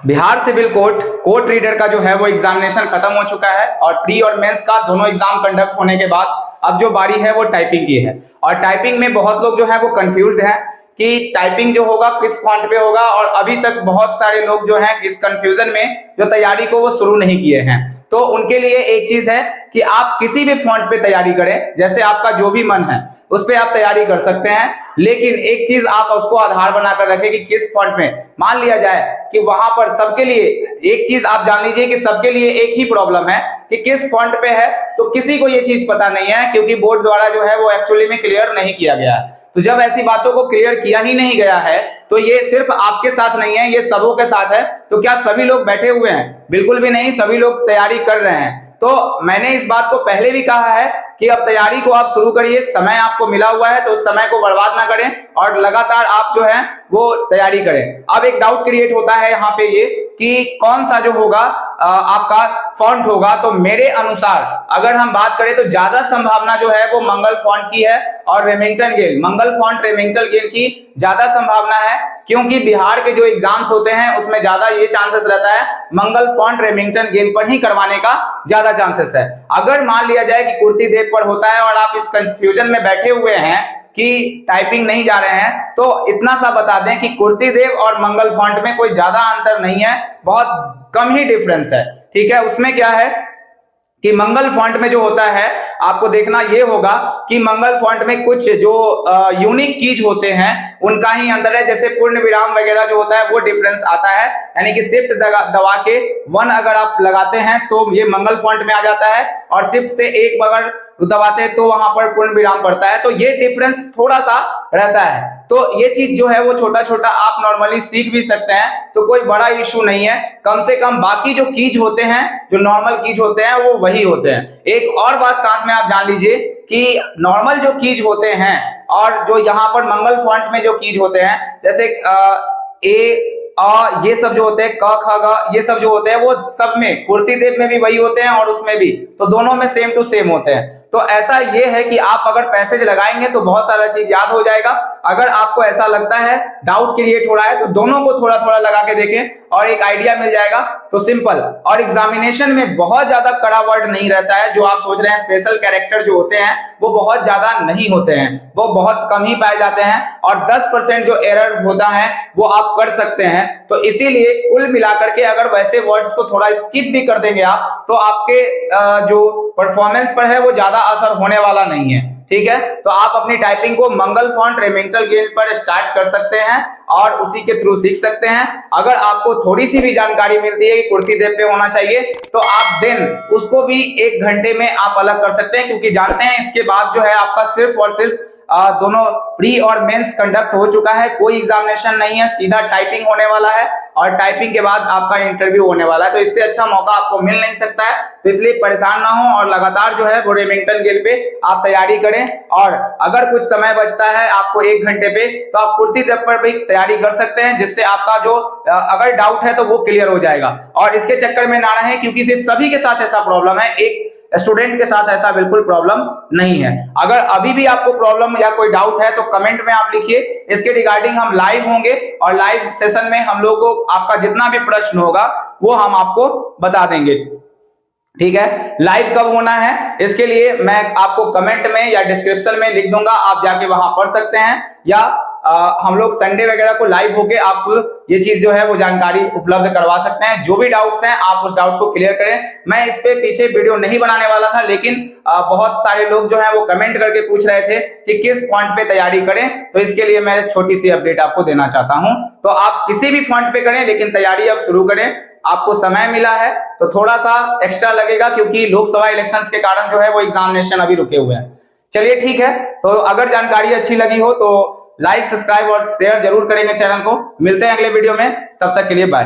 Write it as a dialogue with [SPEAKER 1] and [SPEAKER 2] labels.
[SPEAKER 1] Bihar civil court reader का जो है वो एग्जामिनेशन खत्म हो चुका है और प्री और मेंस का दोनों एग्जाम कंडक्ट होने के बाद अब जो बारी है वो टाइपिंग की है। और टाइपिंग में बहुत लोग जो है वो कंफ्यूज्ड हैं कि टाइपिंग जो होगा किस फॉन्ट पे होगा, और अभी तक बहुत सारे लोग जो हैं इस कंफ्यूजन में जो तैयारी को वो शुरू नहीं किए हैं। तो उनके लिए एक चीज है कि आप किसी भी फॉन्ट पे तैयारी करें, जैसे आपका जो भी मन है उस पे आप तैयारी कर सकते हैं, लेकिन एक चीज आप उसको आधार बनाकर रखें कि किस फॉन्ट में। मान लिया जाए कि वहां पर सबके लिए एक चीज आप जान लीजिए कि सबके लिए एक ही प्रॉब्लम है कि किस फॉन्ट पे है, तो किसी को ये चीज पता नहीं है क्योंकि बोर्ड द्वारा जो है वो एक्चुअली में क्लियर नहीं किया गया है। तो जब ऐसी बातों को क्लियर किया ही नहीं गया है तो ये सिर्फ आपके साथ नहीं है, ये सबों के साथ है। तो क्या सभी लोग बैठे हुए हैं? बिल्कुल भी नहीं, सभी लोग तैयारी कर रहे हैं। तो मैंने इस बात को पहले भी कहा है कि अब तैयारी को आप शुरू करिए, समय आपको मिला हुआ है तो उस समय को बर्बाद ना करें और लगातार आप जो है वो तैयारी करें। अब एक डाउट क्रिएट होता है यहाँ पे ये कि कौन सा जो होगा आपका फॉन्ट होगा। तो मेरे अनुसार अगर हम बात करें तो ज्यादा संभावना जो है वो मंगल फॉन्ट की है और रेमिंगटन गेल, मंगल फॉन्ट रेमिंगटन गेल की ज्यादा संभावना है, क्योंकि बिहार के जो एग्जाम्स होते हैं उसमें ज्यादा ये चांसेस रहता है मंगल फॉन्ट रेमिंगटन गेल पर ही करवाने का ज्यादा चांसेस है। अगर मान लिया जाए कि कुर्ती देव पर होता है और आप इस कंफ्यूजन में बैठे हुए हैं कि टाइपिंग नहीं जा रहे हैं, तो इतना सा बता दें कि कुर्ती देव और मंगल फॉन्ट में कोई ज्यादा अंतर नहीं है, बहुत कम ही डिफरेंस है। ठीक है, उसमें क्या है कि मंगल फॉन्ट में जो होता है आपको देखना ये होगा कि मंगल फॉन्ट में कुछ जो यूनिक कीज होते हैं उनका ही अंतर है, जैसे पूर्ण विराम वगैरह जो होता है वो डिफरेंस आता है, यानी कि शिफ्ट दबा के 1 अगर आप लगाते हैं तो ये मंगल फॉन्ट में आ जाता है और शिफ्ट से 1 अगर दबाते हैं तो वहां पर पूर्ण विराम पड़ता है। तो ये डिफरेंस थोड़ा सा रहता है। तो ये चीज जो है वो छोटा छोटा आप नॉर्मली सीख भी सकते हैं, तो कोई बड़ा इशू नहीं है। कम से कम बाकी जो कीज होते हैं, जो नॉर्मल कीज होते हैं वो वही होते हैं। एक और बात साथ में आप जान लीजिए कि नॉर्मल जो कीज होते हैं और जो यहाँ पर मंगल फॉन्ट में जो कीज होते हैं, जैसे ए ये सब जो होते हैं, क ख ग ये सब जो होते हैं वो सब में कुर्ती देव में भी वही होते हैं और उसमें भी, तो दोनों में सेम टू सेम होते हैं। तो ऐसा ये है कि आप अगर पैसेज लगाएंगे तो बहुत सारा चीज याद हो जाएगा। अगर आपको ऐसा लगता है डाउट क्रिएट हो रहा है तो दोनों को थोड़ा थोड़ा लगा के देखें और एक आइडिया मिल जाएगा। तो सिंपल, और एग्जामिनेशन में बहुत ज्यादा कड़ा वर्ड नहीं रहता है। जो आप सोच रहे हैं स्पेशल कैरेक्टर जो होते हैं वो बहुत ज्यादा नहीं होते हैं, वो बहुत कम ही पाए जाते हैं और 10% जो एरर होता है वो आप कर सकते हैं। तो इसीलिए कुल मिलाकर के अगर वैसे वर्ड्स को थोड़ा स्किप भी कर देंगे आप तो आपके जो परफॉर्मेंस पर है वो ज्यादा असर होने वाला नहीं है। ठीक है, तो आप अपनी टाइपिंग को मंगल फॉन्ट रेमिंगटन गेल पर स्टार्ट कर सकते हैं और उसी के थ्रू सीख सकते हैं। अगर आपको थोड़ी सी भी जानकारी मिलती है कि कुर्ती देव पे होना चाहिए तो आप देन उसको भी 1 घंटे में आप अलग कर सकते हैं, क्योंकि जानते हैं इसके बाद जो है आपका सिर्फ और सिर्फ दोनों प्री और मेंस कंडक्ट हो चुका है, कोई एग्जामिनेशन नहीं है, सीधा टाइपिंग होने वाला है और टाइपिंग के बाद आपका इंटरव्यू होने वाला है। तो इससे अच्छा मौका आपको मिल नहीं सकता है, तो इसलिए परेशान ना हो और लगातार जो है वो रेमिंगटन गेल पे आप तैयारी करें। और अगर कुछ समय बचता है आपको 1 घंटे पे तो आप कुर्ती देव पर भी तैयारी कर सकते हैं, जिससे आपका जो अगर डाउट है तो वो क्लियर हो जाएगा। और इसके चक्कर में ना रहे, क्योंकि सभी के साथ ऐसा प्रॉब्लम है, एक स्टूडेंट के साथ ऐसा बिल्कुल प्रॉब्लम नहीं है। अगर अभी भी आपको प्रॉब्लम या कोई डाउट है तो कमेंट में आप लिखिए, इसके रिगार्डिंग हम लाइव होंगे और लाइव सेशन में हम लोग को आपका जितना भी प्रश्न होगा वो हम आपको बता देंगे। ठीक है, लाइव कब होना है इसके लिए मैं आपको कमेंट में या डिस्क्रिप्शन में लिख दूंगा, आप जाके वहां पढ़ सकते हैं, या हम लोग संडे वगैरह को लाइव होके आपको ये चीज जो है वो जानकारी उपलब्ध करवा सकते हैं। जो भी डाउट्स हैं आप उस डाउट को क्लियर करें। मैं इस पे पीछे वीडियो नहीं बनाने वाला था, लेकिन बहुत सारे लोग जो है वो कमेंट करके पूछ रहे थे कि किस फॉन्ट पे तैयारी करें, तो इसके लिए मैं छोटी सी अपडेट आपको देना चाहता हूं। तो आप किसी भी फॉन्ट पे करें, लेकिन तैयारी अब शुरू करें। आपको समय मिला है तो थोड़ा सा एक्स्ट्रा लगेगा, क्योंकि लोकसभा इलेक्शंस के कारण जो है वो एग्जामिनेशन अभी रुके हुए हैं। चलिए ठीक है, तो अगर जानकारी अच्छी लगी हो तो लाइक, सब्सक्राइब और शेयर जरूर करेंगे चैनल को। मिलते हैं अगले वीडियो में, तब तक के लिए बाय।